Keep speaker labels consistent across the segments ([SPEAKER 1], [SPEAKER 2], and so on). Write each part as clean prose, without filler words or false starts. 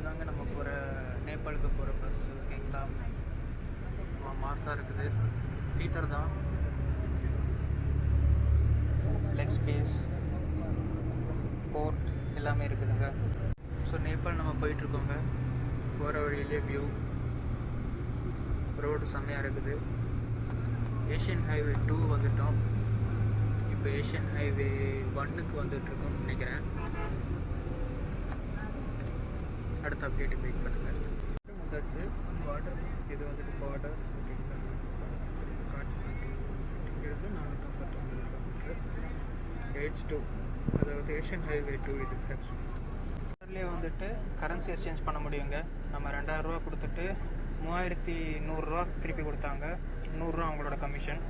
[SPEAKER 1] இதுதாங்க நம்ம போகிற நேபாளுக்கு போகிற பஸ். ஓகேங்களா, மாசாக இருக்குது. சீட்டர் தான், லெக் ஸ்பேஸ், போர்ட் எல்லாமே இருக்குதுங்க. ஸோ நேபாள் நம்ம போயிட்டுருக்கோங்க. போகிற வழியிலே வியூ, ரோடு செம்மையாக இருக்குது. ஏஷியன் ஹைவே 2 வந்துட்டோம். இப்போ ஏஷியன் ஹைவே 1க்கு வந்துட்டுருக்கோம்னு நினைக்கிறேன். அடுத்த அப்டேட்டுக்கு வெயிட் பண்ணுங்கள். வந்தாச்சு பார்டர். இது வந்துட்டு பார்டர். ஓகேங்களா, காட்மாண்டு இங்கிருந்து 459 கிலோமீட்டர். H2, அதாவது ஏஷியன் ஹைவே 2 இது. பார்டர்லேயே வந்துட்டு கரன்சி எக்ஸ்சேஞ்ச் பண்ண முடியுங்க. நம்ம 2000 ரூபா கொடுத்துட்டு 3100 ரூபா திருப்பி கொடுத்தாங்க. 100 ரூபா அவங்களோட கமிஷன்.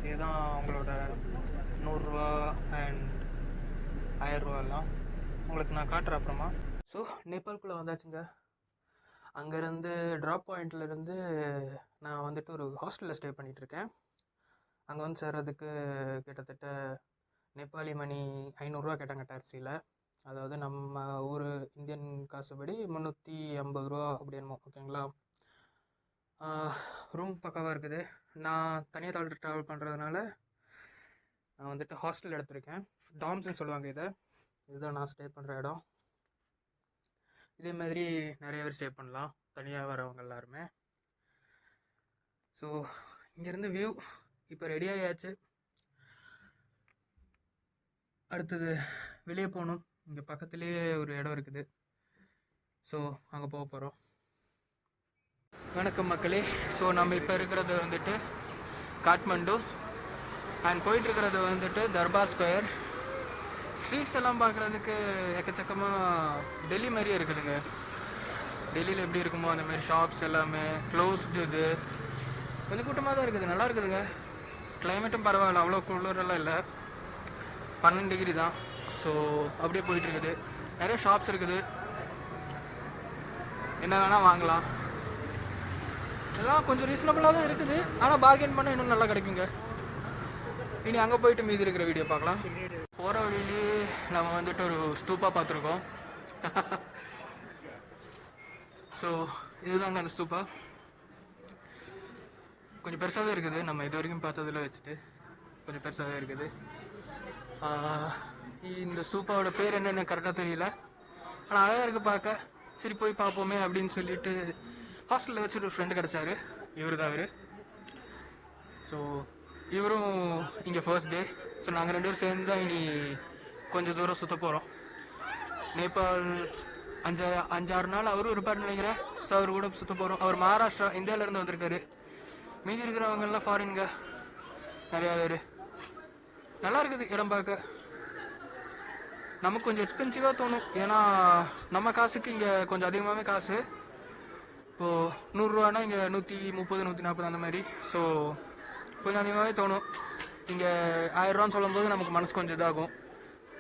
[SPEAKER 1] இதுதான் அவங்களோட 100 ரூபா அண்ட் 1000 ரூபாலாம் உங்களுக்கு நான் காட்டுறேன் அப்புறமா. ஸோ நேபாளுக்குள்ளே வந்தாச்சுங்க. அங்கேருந்து ட்ராப் பாயிண்ட்லேருந்து நான் வந்துட்டு ஒரு ஹாஸ்டலில் ஸ்டே பண்ணிகிட்ருக்கேன். அங்கே வந்து சேர்றதுக்கு கிட்டத்தட்ட நேபாளி மணி 500 ரூபா கேட்டாங்க டாக்ஸியில். அதாவது நம்ம ஊர் இந்தியன் காசுபடி 350 ரூபா அப்படி என்னமோ. ஓகேங்களா, ரூம் பக்காவாக இருக்குது. நான் தனியாக ட்ராவல் பண்ணுறதுனால நான் வந்துட்டு ஹாஸ்டல் எடுத்திருக்கேன். டாம்ஸ்ன்னு சொல்லுவாங்க இதை. இதுதான் நான் ஸ்டே பண்ணுற இடம். இதே மாதிரி நிறைய பேர் ஸ்டே பண்ணலாம், தனியாக வரவங்க எல்லாருமே. ஸோ இங்கேருந்து வியூ இப்போ ரெடி ஆகியாச்சு. அடுத்தது வெளியே போகணும். இங்கே பக்கத்துலேயே ஒரு இடம் இருக்குது. ஸோ அங்கே போக போகிறோம். வணக்கம் மக்களே. ஸோ நம்ம இப்போ இருக்கிறது வந்துட்டு காட்மாண்டு அண்ட் போயிட்டுருக்கிறது வந்துட்டு தர்பார் ஸ்கொயர். ஸ்ட்ரீட்ஸ் எல்லாம் பார்க்குறதுக்கு எக்கச்சக்கமாக டெல்லி மாதிரியே இருக்குதுங்க. டெல்லியில் எப்படி இருக்குமோ அந்த மாதிரி ஷாப்ஸ் எல்லாமே க்ளோஸ்டு. இது கொஞ்சம் கூட்டமாக தான் இருக்குது. நல்லா இருக்குதுங்க. கிளைமேட்டும் பரவாயில்ல, அவ்வளோ குளிரெல்லாம் இல்லை. 12 டிகிரி தான். ஸோ அப்படியே போயிட்டுருக்குது. நிறைய ஷாப்ஸ் இருக்குது, என்ன வேணால் வாங்கலாம். எல்லாம் கொஞ்சம் ரீசனபுளாக தான் இருக்குது. ஆனால் பார்கெயின் பண்ணால் இன்னும் நல்லா கிடைக்குங்க. இனி அங்கே போயிட்டு மீதி இருக்கிற வீடியோ பார்க்கலாம். போகிற வழியிலே நம்ம வந்துட்டு ஒரு ஸ்தூப்பா பார்த்துருக்கோம். ஸோ இதுதாங்க அந்த ஸ்தூப்பா. கொஞ்சம் பெருசாகவே இருக்குது. நம்ம இது வரைக்கும் பார்த்ததில் வச்சுட்டு கொஞ்சம் பெருசாகவே இருக்குது. இந்த ஸ்தூப்பாவோட பேர் என்னென்னு கரெக்டாக தெரியல, ஆனால் அழகாக இருக்குது பார்க்க. சரி போய் பார்ப்போமே அப்படின்னு சொல்லிட்டு ஹாஸ்டலில் வச்சுட்டு ஒரு ஃப்ரெண்டு கிடச்சாரு. இவர் தான் அவர். ஸோ இவரும் இங்கே ஃபர்ஸ்ட் டே. ஸோ நாங்கள் 2 பேரும் சேர்ந்து தான் இனி கொஞ்சம் தூரம் சுற்ற போகிறோம். நேபாள் 5-6 நாள் அவரும் இருப்பார்னு நினைக்கிறேன். ஸோ அவர் கூட சுற்ற போகிறோம். அவர் மகாராஷ்டிரா, இந்தியாவிலேருந்து வந்திருக்காரு. மீதி இருக்கிறவங்கெல்லாம் ஃபாரின்ங்க நிறையா பேர். நல்லா இருக்குது இடம் பார்க்க. நமக்கு கொஞ்சம் எக்ஸ்பென்சிவாக தோணும், ஏன்னா நம்ம காசுக்கு இங்கே கொஞ்சம் அதிகமாகவே காசு. இப்போது 100 ரூபானா இங்கே 130, 140 அந்த மாதிரி. ஸோ கொஞ்சம் அதிகமாகவே தோணும். இங்கே 1000 ரூபான்னு சொல்லும்போது நமக்கு மனசு கொஞ்சம் இதாகும்.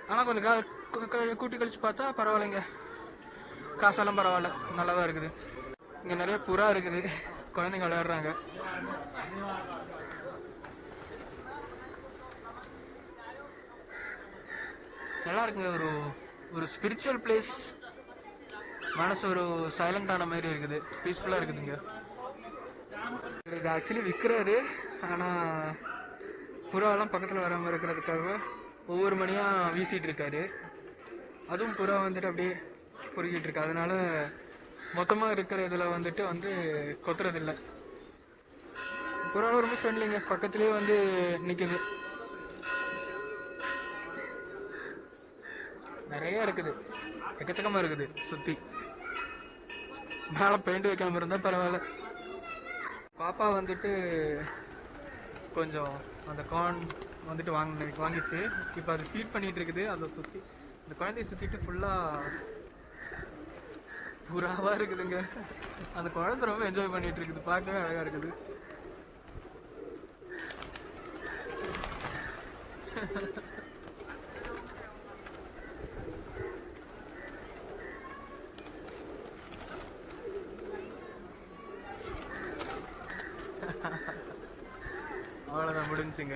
[SPEAKER 1] ஆனால் கொஞ்சம் கூட்டி கழிச்சு பார்த்தா பரவாயில்லைங்க. காசெல்லாம் பரவாயில்ல, நல்லா தான் இருக்குது. இங்கே நிறைய புறா இருக்குது, குழந்தைங்க விளையாடுறாங்க. நல்லா இருக்குங்க. ஒரு ஸ்பிரிச்சுவல் பிளேஸ். மனசு ஒரு சைலண்டான மாதிரி இருக்குது, பீஸ்ஃபுல்லாக இருக்குதுங்க. இது ஆக்சுவலி விற்கிறாரு, ஆனால் புறாவெல்லாம் பக்கத்தில் வராமல் இருக்கிறதுக்காக ஒவ்வொரு மணியாக வீசிகிட்டு இருக்காரு. அதுவும் புறா வந்துட்டு அப்படியே பொறுக்கிட்டு இருக்கு. அதனால மொத்தமாக இருக்கிற இதில் வந்துட்டு கொத்துறதில்லை. புறா ரொம்ப ஃப்ரெண்ட்லிங்க, பக்கத்துலேயே வந்து நிற்குது. நிறையா இருக்குது, எக்கச்சக்கமாக இருக்குது சுற்றி. மேலே பெயிண்ட் வைக்காமல் இருந்தால் பரவாயில்ல. பாப்பா வந்துட்டு கொஞ்சம் அந்த கார்ன் வந்துட்டு வாங்கிச்சு. இப்போ அது ஃபீட் பண்ணிகிட்டு இருக்குது. அதை சுற்றி அந்த குழந்தைய சுற்றிட்டு ஃபுல்லாக புறாவாக இருக்குதுங்க. அந்த குழந்தை ரொம்ப என்ஜாய் பண்ணிகிட்டு இருக்குது, பார்க்கவே அழகாக இருக்குது. அவ்வளோதான், முடிஞ்சுங்க.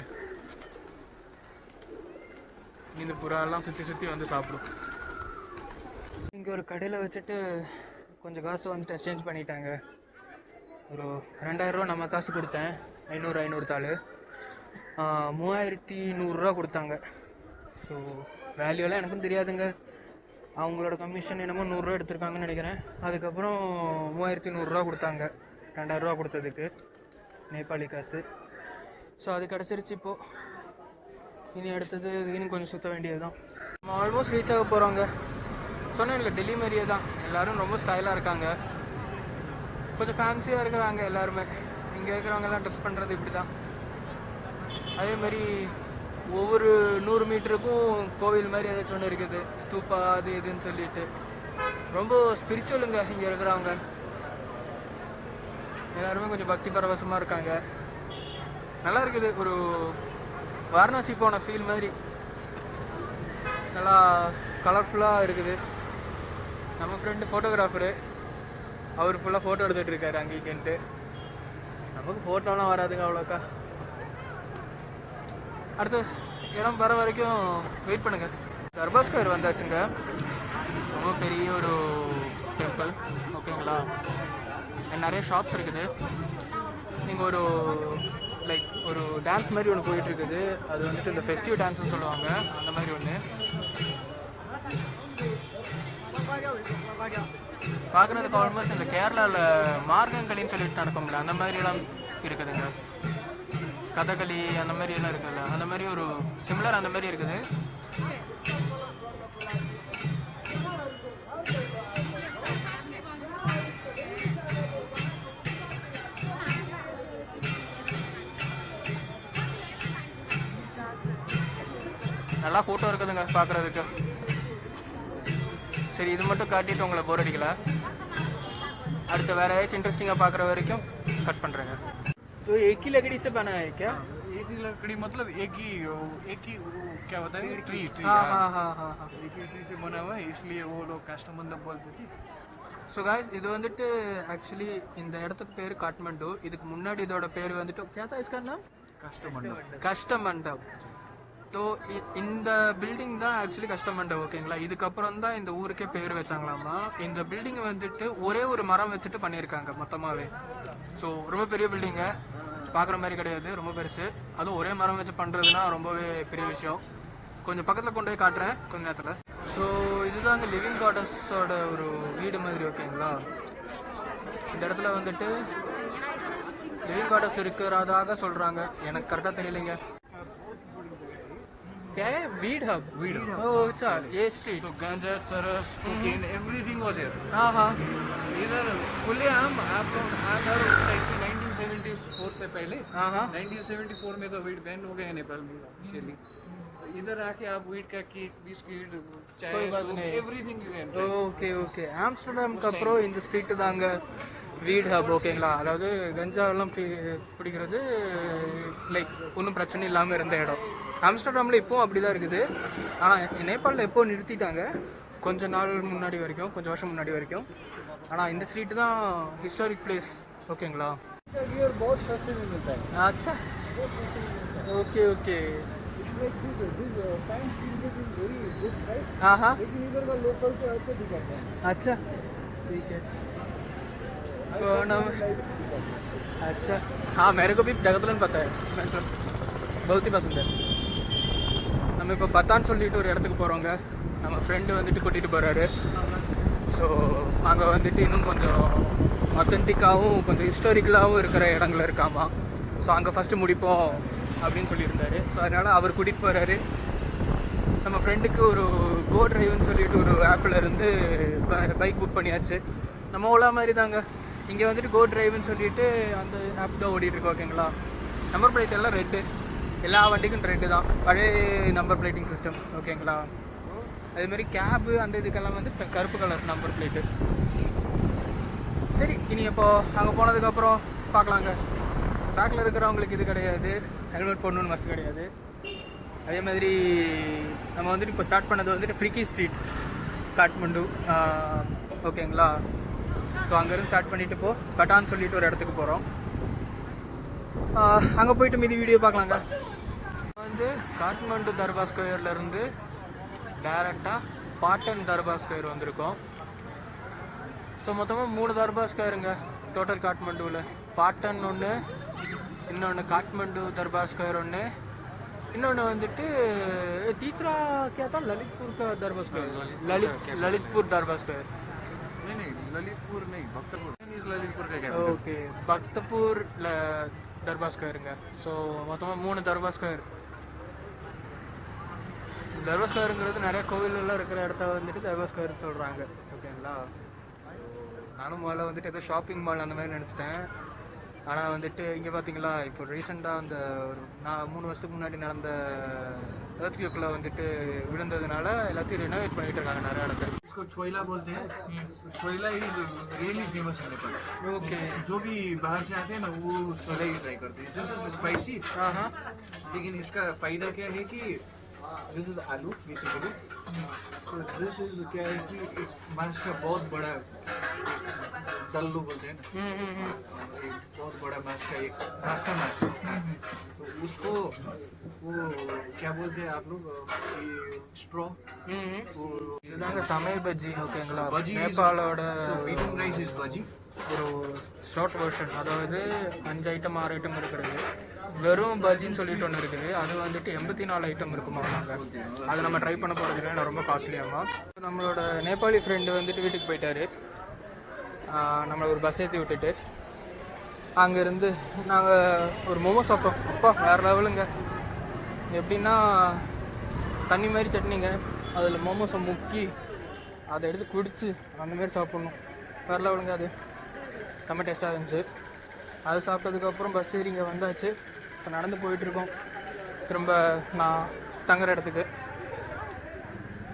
[SPEAKER 1] இந்த புறாலாம் சுற்றி சுற்றி வந்து சாப்பிடும். இங்கே ஒரு கடையில் வச்சுட்டு கொஞ்சம் காசு வந்துட்டு எக்ஸ்சேஞ்ச் பண்ணிட்டாங்க. ஒரு 2000 ரூபா நம்ம காசு கொடுத்தேன், 500 தாள் 3100 ரூபா கொடுத்தாங்க. ஸோ வேல்யூலாம் எனக்கும் தெரியாதுங்க. அவங்களோட கமிஷன் என்னமோ 100 ரூபா எடுத்திருக்காங்கன்னு நினைக்கிறேன். அதுக்கப்புறம் 3100 ரூபா கொடுத்தாங்க 2000 ரூபா கொடுத்ததுக்கு நேபாளி காசு. ஸோ அது கிடச்சிருச்சு. இப்போது இனி அடுத்தது இன்னும் கொஞ்சம் சுற்ற வேண்டியது தான். நம்ம ஆல்மோஸ்ட் ரீச் ஆக போகிறோங்க. சொன்னேன் இல்லை, டெல்லி மாதிரியே தான். எல்லோரும் ரொம்ப ஸ்டைலாக இருக்காங்க, கொஞ்சம் ஃபேன்சியாக இருக்கிறாங்க எல்லாருமே. இங்கே இருக்கிறவங்கெல்லாம் ட்ரெஸ் பண்ணுறது இப்படி தான். அதேமாதிரி ஒவ்வொரு 100 மீட்டருக்கும் கோவில் மாதிரி ஏதாச்சும் ஒன்று இருக்குது, ஸ்தூப்பா அது இதுன்னு சொல்லிட்டு. ரொம்ப ஸ்பிரிச்சுவலுங்க இங்கே இருக்கிறவங்க எல்லாருமே. கொஞ்சம் பக்தி பரவசமாக இருக்காங்க. நல்லா இருக்குது. ஒரு வாரணாசி போன ஃபீல் மாதிரி நல்லா கலர்ஃபுல்லாக இருக்குது. நம்ம ஃப்ரெண்டு ஃபோட்டோகிராஃபரு, அவர் ஃபுல்லாக ஃபோட்டோ எடுத்துகிட்டு இருக்காரு அங்கேன்ட்டு. நமக்கு ஃபோட்டோலாம் வராதுங்க அவ்வளோக்கா. அடுத்து இடம் வர வரைக்கும் வெயிட் பண்ணுங்கள். தர்பார் ஸ்கொயர் வந்தாச்சுங்க. ரொம்ப பெரிய ஒரு டெம்பிள், ஓகேங்களா. நிறைய ஷாப்ஸ் இருக்குது. நீங்கள் ஒரு லைக் ஒரு டான்ஸ் மாதிரி ஒன்று போயிட்டுருக்குது. அது வந்துட்டு இந்த ஃபெஸ்டிவ் டான்ஸ்னு சொல்லுவாங்க, அந்த மாதிரி ஒன்று. பார்க்குறதுக்கு ஆல்மோஸ்ட் இந்த கேரளாவில் மார்கங்களின்னு சொல்லிட்டு நடக்கும்ல, அந்த மாதிரிலாம் இருக்குதுங்க. கதகளி அந்த மாதிரி எல்லாம் இருக்குல்ல, அந்த மாதிரி ஒரு சிமிலர் அந்த மாதிரி இருக்குது. நல்லா கூட்டம் இருக்குதுங்க பார்க்குறதுக்கு. சரி, இது மட்டும் காட்டிட்டு உங்களை போர் அடிக்கல. அடுத்து வேறு ஏதாச்சும் इंटरेस्टिंग பார்க்குற वரைக்கும் कट பண்ணுறேங்க. तो एक ही लकड़ी से बना है क्या?
[SPEAKER 2] एक ही लकड़ी मतलब एक ही क्या होता है, ट्री।
[SPEAKER 1] हाँ।
[SPEAKER 2] एक ही ट्री से बना हुआ है, इसलिए वो लोग काष्ठमंडप बोलते थे.
[SPEAKER 1] ஸோ காய்ஸ், இது வந்துட்டு ஆக்சுவலி இந்த இடத்துக்கு பேர் காட்மண்டு. இதுக்கு முன்னாடி இதோட பேர் வந்துட்டு கேட்டா இஸ்கா கஷ்டமண்டப். ஸோ இந்த பில்டிங் தான் ஆக்சுவலி கஷ்டமண்டப், ஓகேங்களா. இதுக்கப்புறம் தான் இந்த ஊருக்கே பேர் வச்சாங்களாமா. இந்த பில்டிங் வந்துட்டு ஒரே ஒரு மரம் வச்சுட்டு பண்ணியிருக்காங்க மொத்தமாகவே. ஸோ ரொம்ப பெரிய பில்டிங்க, பார்க்குற மாதிரி கிடையாது, ரொம்ப பெருசு. அதுவும் ஒரே மரம் வச்சு பண்ணுறதுனா ரொம்பவே பெரிய விஷயம். கொஞ்சம் பக்கத்தில் கொண்டு போய் காட்டுறேன் கொஞ்ச நேரத்தில். ஸோ இதுதான் அங்கே லிவிங் கார்டர்ஸோட ஒரு வீடு மாதிரி, ஓகேங்களா. இந்த இடத்துல வந்துட்டு லிவிங் கார்டர்ஸ் இருக்கிறதாக சொல்கிறாங்க, எனக்கு கரெக்டாக தெரியலைங்க. क्या है? Weed hub. ओह अच्छा, ये स्ट्रीट.
[SPEAKER 2] तो गांजा, चरस, कोकीन, एवरीथिंग वाज हियर.
[SPEAKER 1] हाँ
[SPEAKER 2] इधर खुलेआम आपको अगर 1974 से पहले,
[SPEAKER 1] हाँ
[SPEAKER 2] 1974 में तो वीड बैन हो गया नेपाल में ऑफिशियली. इधर आके आप वीड का केक, बिस्किट, चाय, एवरीथिंग यू कैन.
[SPEAKER 1] ஓகே. ஆம்ஸ்டர்டாம்க்கு அப்புறம் இந்த ஸ்ட்ரீட் தாங்க வீட் ஹப், ஓகேங்களா. அதாவது கஞ்சாவெல்லாம் பிடிக்கிறது லைக் ஒன்றும் பிரச்சனை இல்லாமல் இருந்த இடம். ஆம்ஸ்டர்டாமில் இப்போவும் அப்படி தான் இருக்குது. ஆனால் நேபாளில் எப்போ நிறுத்திட்டாங்க, கொஞ்ச நாள் முன்னாடி வரைக்கும், கொஞ்சம் வருஷம் முன்னாடி வரைக்கும். ஆனால் இந்த ஸ்ட்ரீட்டு தான் ஹிஸ்டாரிக் பிளேஸ், ஓகேங்களா. अच्छा, ओके. हाँ अच्छा, ठीक है. अच्छा, हाँ मेरे को भी जगतलन पता है, बहुत ही पसंद है. நம்ம இப்போ பத்தான்னு சொல்லிட்டு ஒரு இடத்துக்கு போகிறோங்க. நம்ம ஃப்ரெண்டு வந்துட்டு கூட்டிகிட்டு போகிறாரு. ஸோ அங்கே வந்துட்டு இன்னும் கொஞ்சம் ஆத்தென்டிக்காகவும் கொஞ்சம் ஹிஸ்டாரிக்கலாகவும் இருக்கிற இடங்கள் இருக்காமா. ஸோ அங்கே ஃபஸ்ட்டு முடிப்போம் அப்படின்னு சொல்லியிருந்தார். ஸோ அதனால் அவர் கூட்டிகிட்டு போகிறாரு. நம்ம ஃப்ரெண்டுக்கு ஒரு கோ டிரைவ்னு சொல்லிட்டு ஒரு ஆப்பில் இருந்து பைக் புக் பண்ணியாச்சு. நம்ம ஓலா மாதிரி தாங்க. இங்கே வந்துட்டு கோ டிரைவ்னு சொல்லிட்டு அந்த ஆப் தான் ஓடிட்டுருக்கு, ஓகேங்களா. நம்பர் பிளேட் எல்லாம் ரெட்டு, எல்லா வண்டிக்கும் ரெட்டு தான், பழைய நம்பர் பிளேட்டிங் சிஸ்டம், ஓகேங்களா. அதேமாதிரி கேபு அந்த இதுக்கெல்லாம் வந்து கருப்பு கலர் நம்பர் பிளேட்டு. சரி, இனி இப்போது அங்கே போனதுக்கப்புறம் பார்க்கலாங்க. பேக்கில் இருக்கிறவங்களுக்கு இது கிடையாது, ஹெல்மெட் போடணுன்னு மஸ்ட் கிடையாது. அதே மாதிரி நம்ம வந்துட்டு இப்போ ஸ்டார்ட் பண்ணது வந்துட்டு ஃப்ரிக்கி ஸ்ட்ரீட் காட்மண்டு, ஓகேங்களா. ஸோ அங்கேருந்து ஸ்டார்ட் பண்ணிவிட்டு இப்போது கட்டான்னு சொல்லிட்டு ஒரு இடத்துக்கு போகிறோம். அங்கே போயிட்டு மீதி வீடியோ பார்க்கலாங்க. வந்து காட்மண்டு தர்பார் ஸ்கொயர்லேருந்து டைரெக்டாக பாட்டன் தர்பார் ஸ்கொயர் வந்திருக்கோம். ஸோ மொத்தமாக 3 தர்பார் ஸ்கொயருங்க டோட்டல் காட்மண்டுவில். பாட்டன் ஒன்று, இன்னொன்று காட்மண்டு தர்பார் ஸ்கொயர் ஒன்று, இன்னொன்று வந்துட்டு तीसरा क्या था ललितपुर का दरबार स्क्वायर, ललितपुर दरबार स्क्वायर
[SPEAKER 2] नहीं ललितपुर नहीं, भक्तपुर ललितपुर का
[SPEAKER 1] ஓகே பக்தபூர் தர்பார் ஸ்கொயருங்க. ஸோ மொத்தமாக 3 தர்பார் ஸ்கொயர். தர்பார் ஸ்கொயருங்கிறது நிறைய கோவிலெல்லாம் இருக்கிற இடத்த வந்துட்டு தர்பார் ஸ்கொயர் சொல்கிறாங்க. ஓகேங்களா. நானும் முதல்ல வந்துட்டு ஏதோ ஷாப்பிங் மால் அந்த மாதிரி நினச்சிட்டேன். ஆனால் வந்துட்டு இங்கே பார்த்தீங்களா, இப்போ ரீசெண்டாக அந்த ஒரு 3 வருஷத்துக்கு முன்னாடி நடந்த எர்த்குவேக்கில் வந்துட்டு விழுந்ததுனால எல்லாத்தையும் ரினோவேட் பண்ணிட்டு இருக்காங்க நிறைய இடத்துல.
[SPEAKER 2] इसको छोइला बोलते हैं. छोइला इज रियली फेमस है नेपाल.
[SPEAKER 1] ओके.
[SPEAKER 2] जो भी बाहर से आते हैं ना वो छोइला ही ट्राई करते हैं. This is spicy.
[SPEAKER 1] हाँ.
[SPEAKER 2] लेकिन इसका फायदा क्या है कि दिस इज आलू बेसिकली. तो दिस इज क्या है कि मांस का बहुत बड़ा दल्लू बोलते हैं ना, एक बहुत बड़ा मांस का एक मांस. तो उसको वो क्या बोलते हैं आप लोग, स्ट्रॉ.
[SPEAKER 1] இதுதாங்க சமையல் பஜ்ஜி. ஓகேங்களா.
[SPEAKER 2] Bajji
[SPEAKER 1] நேபாளோட
[SPEAKER 2] beaten rice is bajji.
[SPEAKER 1] ஒரு ஷார்ட் வெர்ஷன். அதாவது 5 ஐட்டம் 6 ஐட்டம் இருக்கிறது. வெறும் பஜ்ஜின்னு சொல்லிட்டு ஒன்று இருக்குது. அது வந்துட்டு 84 ஐட்டம் இருக்குமா நாங்கள். அதை நம்ம ட்ரை பண்ண போகிறது இல்லை, ரொம்ப காஸ்ட்லியாமா. நம்மளோட நேபாளி ஃப்ரெண்டு வந்துட்டு வீட்டுக்கு போயிட்டாரு. நம்மளை ஒரு பஸ் ஏற்றி விட்டுட்டு அங்கேருந்து நாங்கள் ஒரு மோமோ சாப்பிட்டோம். அப்பா வேறு லெவலுங்க. எப்படின்னா தண்ணி மாதிரி சட்னிங்க, அதில் மோமோஸை முக்கி அதை எடுத்து குடிச்சு அந்தமாரி சாப்பிட்ணும். வேறு லெவலுங்க. அது செம்ம டேஸ்ட்டாக இருந்துச்சு. அது சாப்பிட்டதுக்கப்புறம் பஸ் ஏறி இங்கே வந்தாச்சு. இப்போ நடந்து போயிட்டுருக்கோம் திரும்ப நான் தங்குற இடத்துக்கு.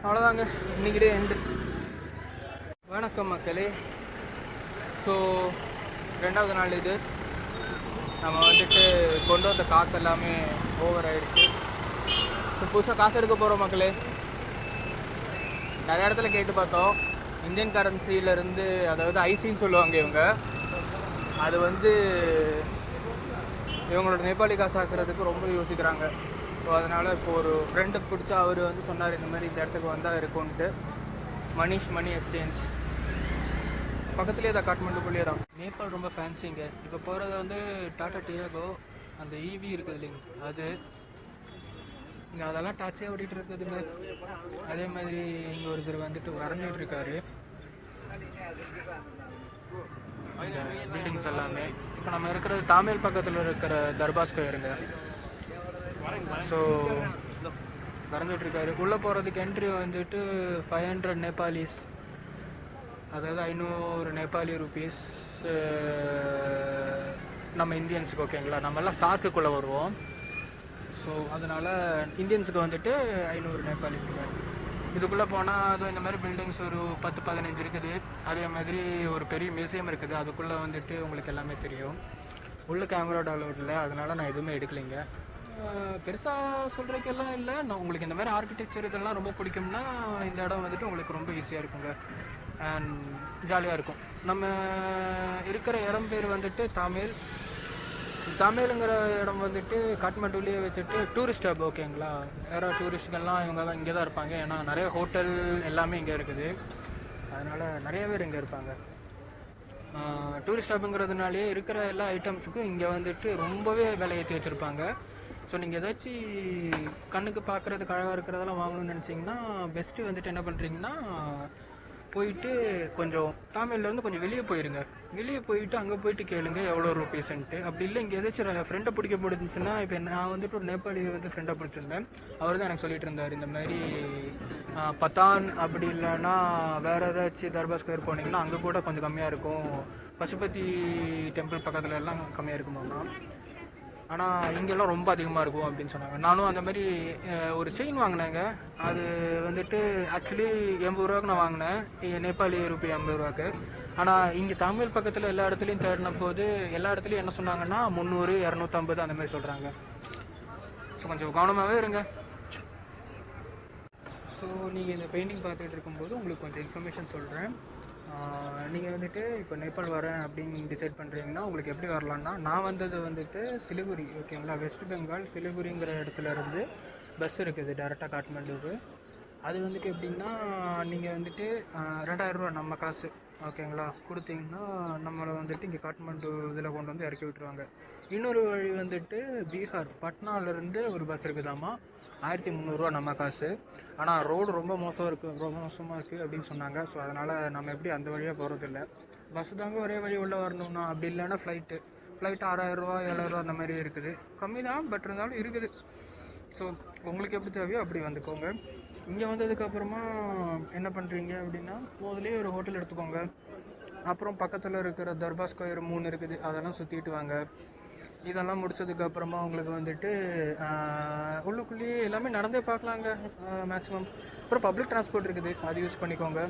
[SPEAKER 1] அவ்வளோதாங்க இன்றைக்கி டே எண்டு. வணக்கம் மக்களே. ஸோ 2வது நாள் இது. நம்ம வந்துட்டு கொண்டு வந்த காசு எல்லாமே ஓவர் ஆகிடுச்சு. ஸோ புதுசாக காசு எடுக்க போகிறோம் மக்களே. நிறைய இடத்துல கேட்டு பார்த்தோம். இந்தியன் கரன்சியிலேருந்து, அதாவது ஐசின்னு சொல்லுவாங்க இவங்க, அது வந்து இவங்களோட நேபாளி காசு ஆக்குறதுக்கு ரொம்ப யோசிக்கிறாங்க. ஸோ அதனால் இப்போ ஒரு ஃப்ரெண்டை பிடிச்சா அவர் வந்து சொன்னார் இந்த மாதிரி இந்த இடத்துக்கு வந்தால் இருக்கும்ன்ட்டு. மணி எக்ஸ்சேஞ்ச் பக்கத்துலேயே தான், காட்மண்டுக்குள்ளேயே தான். நேபாள் ரொம்ப ஃபேன்சிங்க. இப்போ போகிறது வந்து டாடா டியாகோ, அந்த ஈவி இருக்குது இல்லைங்க, அது இங்கே அதெல்லாம் டாச்சே ஓடிட்டு இருக்குதுங்க. அதே மாதிரி இங்கே ஒருத்தர் வந்துட்டு வரைஞ்சிட்டு இருக்காரு இந்த பில்டிங்ஸ் எல்லாமே. இப்போ நம்ம இருக்கிறது தாமில் பக்கத்தில் இருக்கிற தர்பார் ஸ்கொயருங்க. ஸோ வரைஞ்சிட்டு இருக்காரு. உள்ளே போகிறதுக்கு என்ட்ரி வந்துட்டு 500 நேபாளிஸ், அதாவது 500 நேபாளி ருபீஸ் நம்ம இந்தியன்ஸுக்கு. ஓகேங்களா. நம்மெல்லாம் சாக்குக்குள்ளே வருவோம். ஸோ அதனால் இந்தியன்ஸுக்கு வந்துட்டு 500 நேபாளிஸுங்க. இதுக்குள்ளே போனால் அதுவும் இந்த மாதிரி பில்டிங்ஸ் ஒரு 10-15 இருக்குது. அதே மாதிரி ஒரு பெரிய மியூசியம் இருக்குது. அதுக்குள்ளே வந்துட்டு உங்களுக்கு எல்லாமே தெரியும். உள்ள கேமரா டவுன்லோட் இல்லை, அதனால் நான் எதுவுமே எடுக்கலைங்க. பெருசாக சொல்கிறதுக்கெல்லாம் இல்லை. நான் உங்களுக்கு இந்த மாதிரி ஆர்கிடெக்சர் இதெல்லாம் ரொம்ப பிடிக்கும்னா இந்த இடம் வந்துட்டு உங்களுக்கு ரொம்ப ஈஸியாக இருக்குங்க அண்ட் ஜாலியாக இருக்கும். நம்ம இருக்கிற இடம் பேர் வந்துட்டு தாமேலுங்கிற இடம் வந்துட்டு காட்மண்டுலேயே வச்சுட்டு டூரிஸ்ட் ஹப். ஓகேங்களா. வேறு டூரிஸ்ட்கள்லாம் இவங்க தான் இங்கே தான் இருப்பாங்க. ஏன்னா நிறைய ஹோட்டல் எல்லாமே இங்கே இருக்குது. அதனால் நிறைய பேர் இங்கே இருப்பாங்க. டூரிஸ்ட் ஹப்புங்கிறதுனாலே இருக்கிற எல்லா ஐட்டம்ஸுக்கும் இங்கே வந்துட்டு ரொம்பவே விலை ஏற்றி வச்சுருப்பாங்க. ஸோ நீங்கள் ஏதாச்சும் கண்ணுக்கு பார்க்குறதுக்கு அழகாக இருக்கிறதெல்லாம் வாங்கணும்னு நினச்சிங்கன்னா பெஸ்ட்டு வந்துட்டு என்ன பண்ணுறீங்கன்னா போயிட்டு கொஞ்சம் தாமில்லேருந்து கொஞ்சம் வெளியே போயிருங்க. வெளியே போயிட்டு அங்கே போயிட்டு கேளுங்க எவ்வளோ ருபீஸ்ன்ட்டு. அப்படி இல்லை இங்கே ஏதாச்சும் ஃப்ரெண்டை பிடிக்க முடிஞ்சுன்னா, இப்போ நான் வந்துட்டு ஒரு நேபாளி வந்து ஃப்ரெண்டாக பிடிச்சிருந்தேன். அவர் தான் எனக்கு சொல்லிட்டு இருந்தார் இந்த மாதிரி பத்தான் அப்படி இல்லைன்னா வேறு ஏதாச்சும் தர்பார் ஸ்கொயர் போனீங்கன்னா அங்கே கூட கொஞ்சம் கம்மியாக இருக்கும். பசுபதி டெம்பிள் பக்கத்தில் எல்லாம் கம்மியாக இருக்குமாம்மா. ஆனால் இங்கெல்லாம் ரொம்ப அதிகமாக இருக்கும் அப்படின்னு சொன்னாங்க. நானும் அந்த மாதிரி ஒரு செயின் வாங்கினேங்க. அது வந்துட்டு ஆக்சுவலி 80 ரூபாய்க்கு நான் வாங்கினேன், நேபாளி ரூபி 50 ரூபாய்க்கு. ஆனால் இங்கே தமிழ் பக்கத்தில் எல்லா இடத்துலையும் தேடின போது எல்லா இடத்துலையும் என்ன சொன்னாங்கன்னா 300, 250 அந்த மாதிரி சொல்கிறாங்க. ஸோ கொஞ்சம் கவனமாகவே இருங்க. ஸோ நீங்கள் இந்த பெயிண்டிங் பார்த்துட்டு இருக்கும்போது உங்களுக்கு கொஞ்சம் இன்ஃபர்மேஷன் சொல்கிறேன். நீங்கள் வந்துட்டு இப்போ நேபாள் வரேன் அப்படின்னு டிசைட் பண்ணுறீங்கன்னா உங்களுக்கு எப்படி வரலான்னா, நான் வந்தது வந்துட்டு சிலிகுரி. ஓகேங்களா. வெஸ்ட் பெங்கால் சிலிகுரிங்கிற இடத்துல இருந்து பஸ் இருக்குது டேரெக்டாக காட்மண்டுக்கு. அது வந்துட்டு எப்படின்னா நீங்கள் வந்துட்டு 2000 ரூபா நம்ம காசு ஓகேங்களா. கொடுத்தீங்கன்னா நம்மளை வந்துட்டு இங்கே காட்மாண்டு இதில் கொண்டு வந்து இறக்கி விட்டுருவாங்க. இன்னொரு வழி வந்துட்டு பீகார் பட்னாலேருந்து ஒரு பஸ் இருக்குதாம்மா, 1300 நம்ம காசு. ஆனால் ரோடு ரொம்ப மோசமாக இருக்குது அப்படின்னு சொன்னாங்க. ஸோ அதனால் நம்ம எப்படி அந்த வழியாக போகிறதில்ல, பஸ்ஸு தாங்க ஒரே வழி உள்ளே வரணும்னா. அப்படி இல்லைன்னா ஃப்ளைட்டு 6000 7000 அந்த மாதிரி இருக்குது. கம்மி தான், பட் இருந்தாலும் இருக்குது. ஸோ உங்களுக்கு எப்படி தேவையோ அப்படி வந்துக்கோங்க. இங்கே வந்ததுக்கப்புறமா என்ன பண்ணுறீங்க அப்படின்னா, முதலே ஒரு ஹோட்டல் எடுத்துக்கோங்க. அப்புறம் பக்கத்தில் இருக்கிற தர்பார் ஸ்கொயர் 3 இருக்குது, அதெல்லாம் சுற்றிட்டு வாங்க. இதெல்லாம் முடிச்சதுக்கப்புறமா உங்களுக்கு வந்துட்டு உள்ளுக்குள்ளேயே எல்லாமே நடந்தே பார்க்கலாங்க மேக்ஸிமம். அப்புறம் பப்ளிக் டிரான்ஸ்போர்ட் இருக்குது, அது யூஸ் பண்ணிக்கோங்க.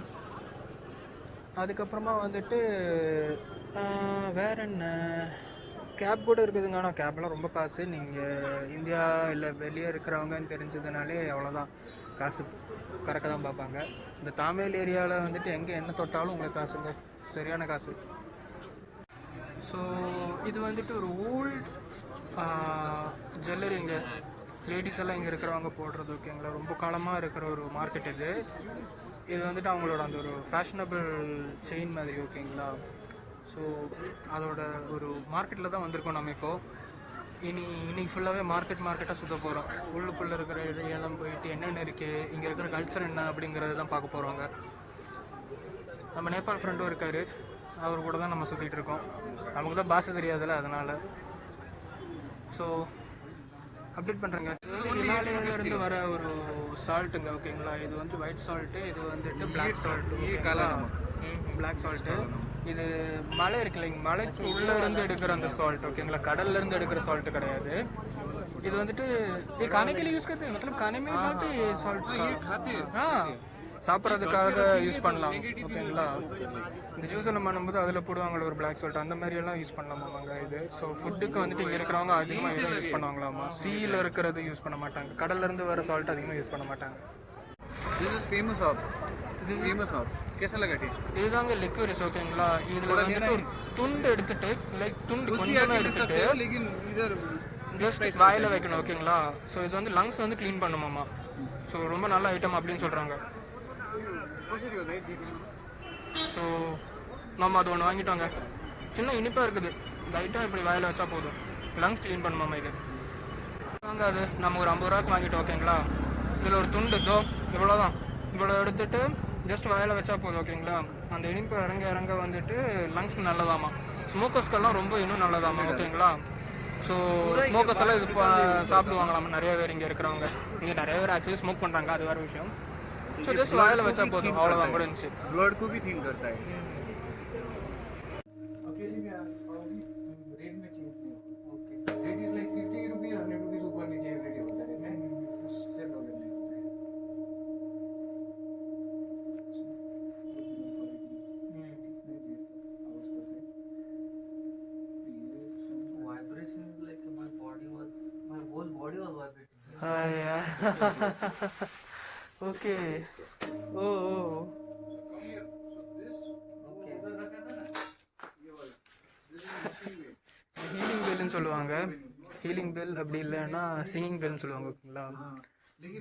[SPEAKER 1] அதுக்கப்புறமா வந்துட்டு வேற என்ன, கேப் கூட இருக்குதுங்க. ஆனால் கேப்லாம் ரொம்ப காசு. நீங்கள் இந்தியா இல்லை வெளியே இருக்கிறவங்கன்னு தெரிஞ்சதுனாலே அவ்வளோதான், காசு கரெக்டாக தான் பார்ப்பாங்க. இந்த தாமேல் ஏரியாவில் வந்துட்டு எங்கே என்ன தொட்டாலும் உங்களுக்கு காசுங்க, சரியான காசு. ஸோ இது வந்துட்டு ஒரு ஓல்ட் ஜுவல்லரி, இங்கே லேடிஸ் எல்லாம் இங்கே இருக்கிறவங்க போடுறது. ஓகேங்களா, ரொம்ப காலமாக இருக்கிற ஒரு மார்க்கெட் இது. இது வந்துட்டு அவங்களோட அந்த ஒரு ஃபேஷனபிள் செயின் மாதிரி. ஓகேங்களா, ஸோ அதோட ஒரு மார்க்கெட்டில் தான் வந்திருக்கோம் நம்ம இப்போது. இன்னைக்கு ஃபுல்லாகவே மார்க்கெட்டாக சுற்ற போகிறோம். உள்ளுக்குள்ளே இருக்கிற இடம்லாம் போயிட்டு என்னென்ன இருக்குது, இங்கே இருக்கிற கல்ச்சர் என்ன அப்படிங்கிறது தான் பார்க்க போகிறோங்க. நம்ம நேபாள் ஃப்ரெண்டும் இருக்கார், அவர் கூட தான் நம்ம சுற்றிட்டு இருக்கோம். நமக்கு தான் பாஷை தெரியாதுல்ல, அதனால். ஸோ அப்டேட் பண்ணுறேங்க. ஹிமாலயாவிலேருந்து வர ஒரு சால்ட்டுங்க. ஓகேங்களா, இது வந்து ஒயிட் சால்ட்டு, இது வந்துட்டு பிளாக் சால்ட்டு. இது மலை இருக்கு இல்லைங்க, மலைக்கு உள்ளே இருந்து எடுக்கிற அந்த சால்ட். ஓகேங்களா, கடல்ல இருந்து எடுக்கிற சால்ட் கிடையாது. இது வந்துட்டு ये खाने के लिए यूज करते हैं, मतलब खाने में खाते हैं साल्ट சாப்பிட்றதுக்காக யூஸ் பண்ணலாம். ஓகேங்களா, இந்த ஜூஸ் எல்லாம் பண்ணும்போது அதில் போடுவாங்களே ஒரு பிளாக் சால்ட், அந்த மாதிரி எல்லாம் யூஸ் பண்ணலாமாங்க இது. ஸோ ஃபுட்டுக்கு வந்துட்டு இங்கே இருக்கிறவங்க அதிகமாக இதை யூஸ் பண்ணுவாங்களாமா. சீயில் இருக்கிறது யூஸ் பண்ண மாட்டாங்க, கடல்ல இருந்து வர சால்ட் அதிகமாக யூஸ் பண்ண மாட்டாங்க.
[SPEAKER 2] कैसा लगा टेस्ट?
[SPEAKER 1] இதுதாங்க லிக்விரிஸ். ஓகேங்களா, இதில் வந்துட்டு ஒரு துண்டு எடுத்துட்டு, லைக் துண்டு கொஞ்சமாக எடுத்துட்டு ஜஸ்ட் வாயில் வைக்கணும். ஓகேங்களா, ஸோ இது வந்து லங்ஸ் வந்து க்ளீன் பண்ணுமாமா. ஸோ ரொம்ப நல்ல ஐட்டம் அப்படின்னு சொல்கிறாங்க. ஸோ நம்ம அது ஒன்று வாங்கிட்டோங்க. சின்ன இனிப்பாக இருக்குது, இந்த ஐட்டம் இப்படி வாயில் வச்சா போதும், லங்ஸ் க்ளீன் பண்ணுமாமா இது. வாங்க, அது நம்ம ஒரு 50 ரூபாய்க்கு வாங்கிட்டோம். ஓகேங்களா, இதில் ஒரு துண்டு இதோ இவ்வளோதான், இவ்வளோ எடுத்துட்டு ஜஸ்ட் வாயில் வச்சா போதும். ஓகேங்களா, அந்த இனிப்பு இறங்க வந்துட்டு லங்ஸ்க்கு நல்லதாமா. ஸ்மோக்கர்ஸ்க்கெல்லாம் ரொம்ப இன்னும் நல்லதாமா. ஓகேங்களா, ஸோ ஸ்மோக்கர்ஸ் எல்லாம் இது சாப்பிடுவாங்களாமா நிறைய பேர் இங்கே இருக்கிறவங்க. இங்கே நிறைய பேர் ஆக்சுவலி ஸ்மோக் பண்ணுறாங்க, அது வேறு விஷயம். ஸோ ஜஸ்ட் வாயில் வச்சா போதும், அவ்வளோதான் கூட இருந்துச்சு.
[SPEAKER 2] ब्लड को भी थिन करता है.
[SPEAKER 1] अकेले में रेट में चेंज नहीं होगा. Okay, rate is like 50 rupees 100 rupees ऊपर नीचे एवरीडे होता रहता है, उससे प्रॉब्लम नहीं होता है.
[SPEAKER 3] Vibration like my whole body was vibrating.
[SPEAKER 1] Okay, oh healing பெல்லுன்னு சொல்லுவாங்க. ஹீலிங் பெல் அப்படி இல்லைன்னா சிங்கிங் பெல்னு சொல்லுவாங்க. ஓகேங்களா,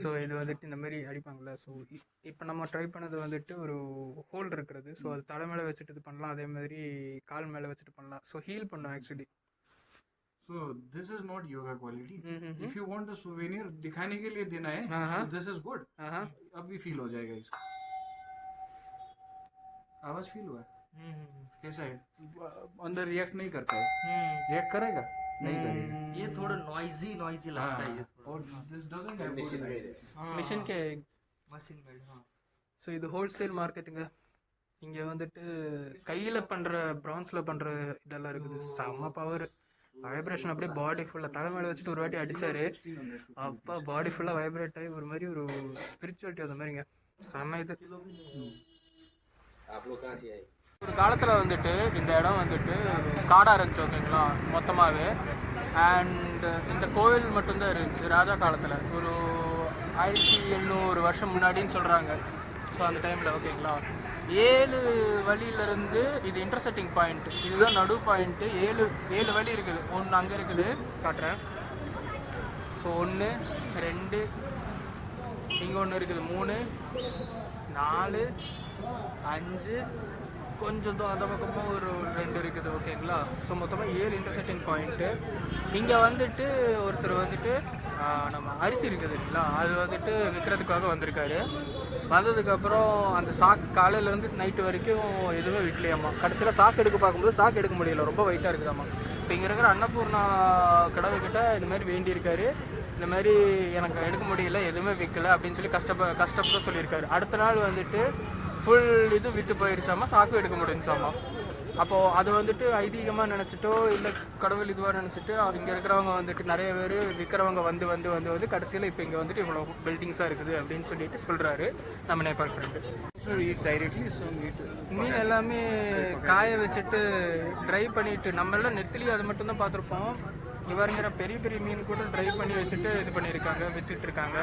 [SPEAKER 1] ஸோ இது வந்துட்டு இந்த மாதிரி அடிப்பாங்களே. ஸோ இப்போ நம்ம ட்ரை பண்ணது வந்துட்டு ஒரு ஹோல் இருக்கிறது. ஸோ அது தலை மேலே வச்சுட்டு இது பண்ணலாம், அதே மாதிரி கால் மேலே வச்சுட்டு பண்ணலாம். ஸோ ஹீல் பண்ணும் actually.
[SPEAKER 2] So this is not yoga quality. If you want a souvenir दिखाने के लिए देना है, तो this is good. अब भी फील हो जाएगा इसका. आवाज फील हुआ है? कैसा है? अंदर रिएक्ट नहीं करता है? रिएक्ट करेगा? नहीं करेगा.
[SPEAKER 3] ये थोड़ा नॉइजी लगता है ये थोड़ा.
[SPEAKER 2] और this doesn't have machine made.
[SPEAKER 1] Machine K
[SPEAKER 3] machine made. हाँ,
[SPEAKER 1] ஸோ இது ஹோல்சேல் மார்க்கெட்டுங்க. இங்கே வந்துட்டு கையில் பண்ணுற பிரான்ஸில் பண்ணுற இதெல்லாம் இருக்குது. செம்ம பவர், வைப்ரேஷன் அப்படியே பாடி ஃபுல்லாக. தலைமையில வச்சுட்டு ஒரு வாட்டி அடித்தார், அப்போ பாடி ஃபுல்லாக வைப்ரேட் ஆகி ஒரு மாதிரி ஒரு ஸ்பிரிச்சுவாலிட்டி அந்த மாதிரிங்க, செம்ம இது. ஒரு காலத்தில் வந்துட்டு இந்த இடம் வந்துட்டு காடாக இருந்துச்சு. ஓகேங்களா, மொத்தமாகவே. அண்ட் இந்த கோவில் மட்டும்தான் இருந்துச்சு ராஜா காலத்தில், ஒரு 1800 வருஷம் முன்னாடின்னு சொல்கிறாங்க. ஸோ அந்த டைமில். ஓகேங்களா, 7 வழியிலேருந்து இது இன்டர்செக்டிங் பாயிண்ட், இதுதான் நடு பாயிண்ட்டு. 7 வழி இருக்குது. ஒன்று அங்கே இருக்குது, காட்டுறேன். ஸோ 1 2 இங்கே ஒன்று இருக்குது, 3 4 5 கொஞ்சம் அந்த பக்கமாக ஒரு 2 இருக்குது ஓகேங்களா. ஸோ மொத்தமாக 7 இன்டர்செக்டிங் பாயிண்ட்டு. இங்கே வந்துட்டு ஒருத்தர் வந்துட்டு நம்ம அரிசி இருக்குது இல்லைங்களா, அது வந்துட்டு விற்கிறதுக்காக வந்திருக்காரு. வந்ததுக்கப்புறம் அந்த சாக்கு காலையிலேருந்து நைட்டு வரைக்கும் எதுவுமே விற்கலையாம்மா. கடைசியில் சாக்கு எடுக்க பார்க்கும்போது சாக்கு எடுக்க முடியல, ரொம்ப வெயிட்டாக இருக்குதாம்மா. இப்போ இங்கே இருக்கிற அன்னபூர்ணா கடவுள்கிட்ட இந்த மாதிரி வேண்டியிருக்காரு, இந்த மாதிரி எனக்கு எடுக்க முடியல, எதுவுமே விற்கலை அப்படின்னு சொல்லி கஷ்டப்பட்டு சொல்லியிருக்காரு. அடுத்த நாள் வந்துட்டு ஃபுல் இது விற்று போயிடுச்சாமா, சாக்கு எடுக்க முடிஞ்சாமா. அப்போது அது வந்துட்டு ஐதீகமாக நினச்சிட்டோ இல்லை கடவுள் இதுவாக நினச்சிட்டு இங்கே இருக்கிறவங்க வந்துட்டு நிறைய பேர் விற்கிறவங்க வந்து வந்து வந்து வந்து கடைசியில் இப்போ இங்கே வந்துட்டு இவ்வளோ பில்டிங்ஸாக இருக்குது அப்படின்னு சொல்லிட்டு சொல்கிறாரு நம்ம நேபாள் ஃப்ரெண்டு.
[SPEAKER 2] டைரக்ட்லி ஸோ
[SPEAKER 1] மீன் எல்லாமே காய வச்சுட்டு ட்ரை பண்ணிவிட்டு, நம்மளாம் நெத்திலி அது மட்டும்தான் பார்த்துருப்போம். இவருங்கிற பெரிய பெரிய மீன் கூட ட்ரை பண்ணி வச்சுட்டு இது பண்ணியிருக்காங்க, விற்றுட்டு இருக்காங்க.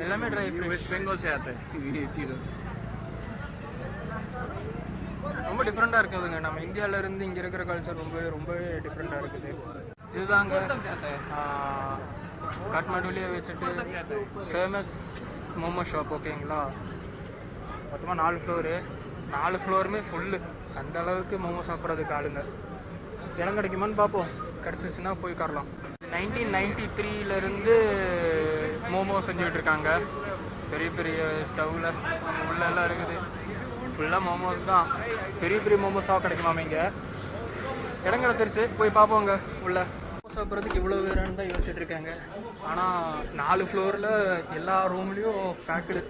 [SPEAKER 1] எல்லாமே ட்ரை ஃப்ரெஷ்
[SPEAKER 2] பெங்கால் से आता है ये चीज़.
[SPEAKER 1] ரொம்ப டிஃப்ரெண்ட்டாக இருக்குதுங்க. நம்ம இந்தியாவிலேருந்து இங்கே இருக்கிற கல்ச்சர் ரொம்பவே டிஃப்ரெண்ட்டாக இருக்குது. இதுதாங்க காட்மாண்டுலேயே வச்சுட்டு ஃபேமஸ் மோமோ ஷாப் ஓகேங்களா. மொத்தமாக 4 ஃப்ளோரு, 4 ஃப்ளோருமே ஃபுல்லு. அந்த அளவுக்கு மோமோ சாப்பிட்றதுக்கு ஆளுங்க. இடம் கிடைக்குமான்னு பார்ப்போம், கிடச்சிச்சின்னா போய் உட்காரலாம். 1993லேருந்து மோமோ செஞ்சுக்கிட்டு இருக்காங்க. பெரிய பெரிய ஸ்டவ்வில் உள்ளெல்லாம் இருக்குது, ஃபுல்லாக மோமோஸ் தான். பெரிய பெரிய மோமோஸாக கிடைக்குமாம் இங்கே. இடம் கிடச்சிருச்சு, போய் பார்ப்போங்க. உள்ள மோமோஸ் சாப்பிட்றதுக்கு இவ்வளோ வேறான்னு தான் யோசிச்சுட்டு இருக்காங்க. ஆனால் 4 ஃப்ளோரில் எல்லா ரூம்லேயும் பேக்குடு.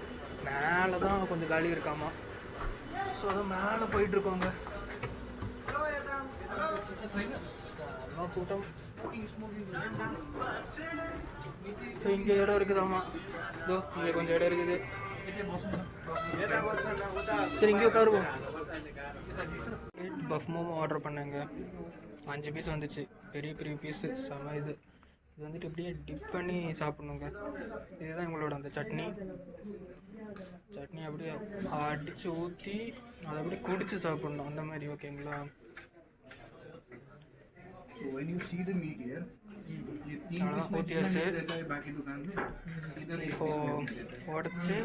[SPEAKER 1] மேலே தான் கொஞ்சம் காலி இருக்காமா. ஸோ அதான் மேலே போயிட்டுருக்கோங்க. கூட்டம். ஸோ இங்கே இடம் இருக்குதாம்மா. இதோ இங்கே கொஞ்சம் இடம் இருக்குது. சரி இங்கே உட்காருவோம். பஃப் மோமோ ஆர்டர் பண்ணேங்க. 5 பீஸ் வந்துச்சு, பெரிய பெரிய பீஸு, செம. இது வந்துட்டு இப்படியே டிப் பண்ணி சாப்பிட்ணுங்க. இதுதான் எங்களோட அந்த சட்னி அப்படியே அடித்து ஊற்றி அதை அப்படியே குடிச்சு சாப்பிட்ணும், அந்த மாதிரி ஓகேங்களா.
[SPEAKER 2] So when you see the meat here,
[SPEAKER 1] ஊற்றியாச்சு. இப்போ உடச்சி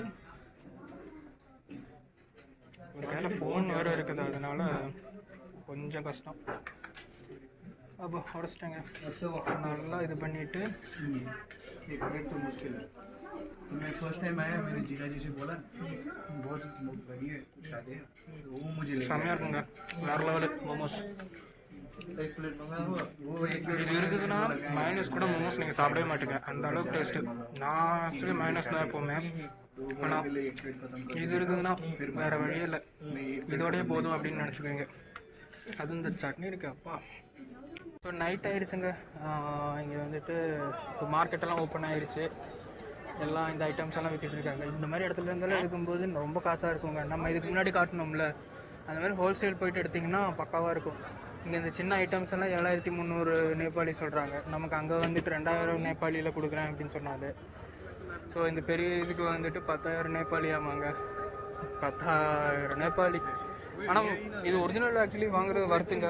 [SPEAKER 1] ஒரு கையில் ஃபோன் வேறு இருக்குது, அதனால கொஞ்சம் கஷ்டம். அப்போ உடச்சிட்டேங்க. நல்லா இது பண்ணிவிட்டு
[SPEAKER 2] एक मिनट तो मुश्किल है. मैं फर्स्ट टाइम आया, मैंने जीजा जी से बोला बहुत बढ़िया है, वो मुझे ले
[SPEAKER 1] செம்மையாக இருக்குங்க, வேறு லெவலு மோமோஸ்.
[SPEAKER 2] एक प्लेट मंगा वो एक
[SPEAKER 1] இது இருக்குதுன்னா மைனஸ் கூட மோமோஸ் நீங்கள் சாப்பிடவே மாட்டேங்க, அந்த அளவுக்கு டேஸ்ட்டு. நான் ஆக்சுவலி மைனஸ் தான் எப்போவுமே, ஆனால் இது இருக்குதுன்னா வேறு வழியே இல்லை, இதோடய போதும் அப்படின்னு நினச்சிக்கோங்க. அது இந்த சட்னி இருக்கு அப்பா. ஸோ நைட் ஆகிடுச்சுங்க. இங்கே வந்துட்டு இப்போ மார்க்கெட்டெல்லாம் ஓப்பன் ஆகிடுச்சு. எல்லாம் இந்த ஐட்டம்ஸ் எல்லாம் விற்றுட்டு இருக்காங்க. இந்த மாதிரி இடத்துல இருந்தாலும் எடுக்கும்போது ரொம்ப காசாக இருக்குங்க. நம்ம இதுக்கு முன்னாடி காட்டணும்ல, அந்த மாதிரி ஹோல்சேல் போயிட்டு எடுத்திங்கன்னா பக்காவாக இருக்கும். இங்கே இந்த சின்ன ஐட்டம்ஸ் எல்லாம் 7300 நேபாளி சொல்கிறாங்க. நமக்கு அங்கே வந்துட்டு 2000 நேபாளியில் கொடுக்குறேன் அப்படின்னு சொன்னாரு. ஸோ இந்த பெரிய இதுக்கு வந்துட்டு 10,000 நேபாளி ஆமாங்க, 10,000 நேபாளி. ஆனால் இது ஒரிஜினல் ஆக்சுவலி வாங்குறது வருத்துங்க.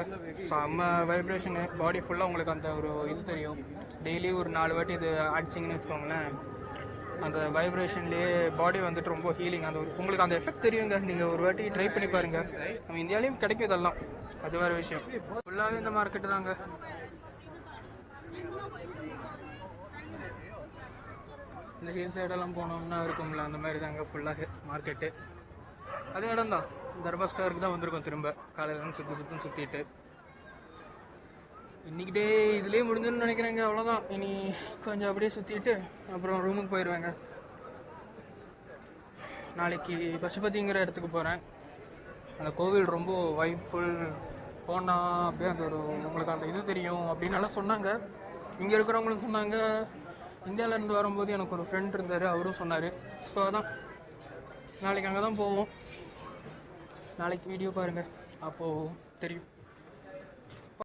[SPEAKER 1] செம்ம வைப்ரேஷனு, பாடி ஃபுல்லாக உங்களுக்கு அந்த ஒரு இது தெரியும். டெய்லி ஒரு 4 வாட்டி இது அடிச்சிங்கன்னு வச்சுக்கோங்களேன், அந்த வைப்ரேஷன்லேயே பாடி வந்துட்டு ரொம்ப ஹீலிங். அந்த உங்களுக்கு அந்த எஃபெக்ட் தெரியுங்க. நீங்கள் ஒரு வாட்டி ட்ரை பண்ணி பாருங்கள். நம்ம இந்தியாவிலையும் கிடைக்கும் இதெல்லாம், அது வேறு விஷயம். ஃபுல்லாகவே இந்த மார்க்கெட்டு தாங்க. இந்த ஹில் சைடெல்லாம் போனோம்னா இருக்கும்ல, அந்த மாதிரி தாங்க ஃபுல்லாக மார்க்கெட்டு. அதே இடம் தான், தர்பாஸ்கருக்கு தான் வந்திருக்கோம். திரும்ப காலையிலேருந்து சுற்றிட்டு இன்றைக்கி டே இதுலேயே முடிஞ்சுன்னு நினைக்கிறேங்க. அவ்வளோதான், இனி கொஞ்சம் அப்படியே சுற்றிட்டு அப்புறம் ரூமுக்கு போயிடுவேங்க. நாளைக்கு பசுபதிங்கிற இடத்துக்கு போகிறேன். அந்த கோவில் ரொம்ப வைப்ஃபுல், போனால் அப்படியே அந்த ஒரு உங்களுக்கு அந்த இது தெரியும் அப்படின்னு எல்லாம் சொன்னாங்க. இங்கே இருக்கிறவங்களும் சொன்னாங்க. இந்தியாவிலேருந்து வரும்போது எனக்கு ஒரு ஃப்ரெண்ட் இருந்தார், அவரும் சொன்னார். ஸோ அதான் நாளைக்கு அங்கே தான் போவோம். நாளைக்கு வீடியோ பாருங்கள், அப்போது தெரியும்.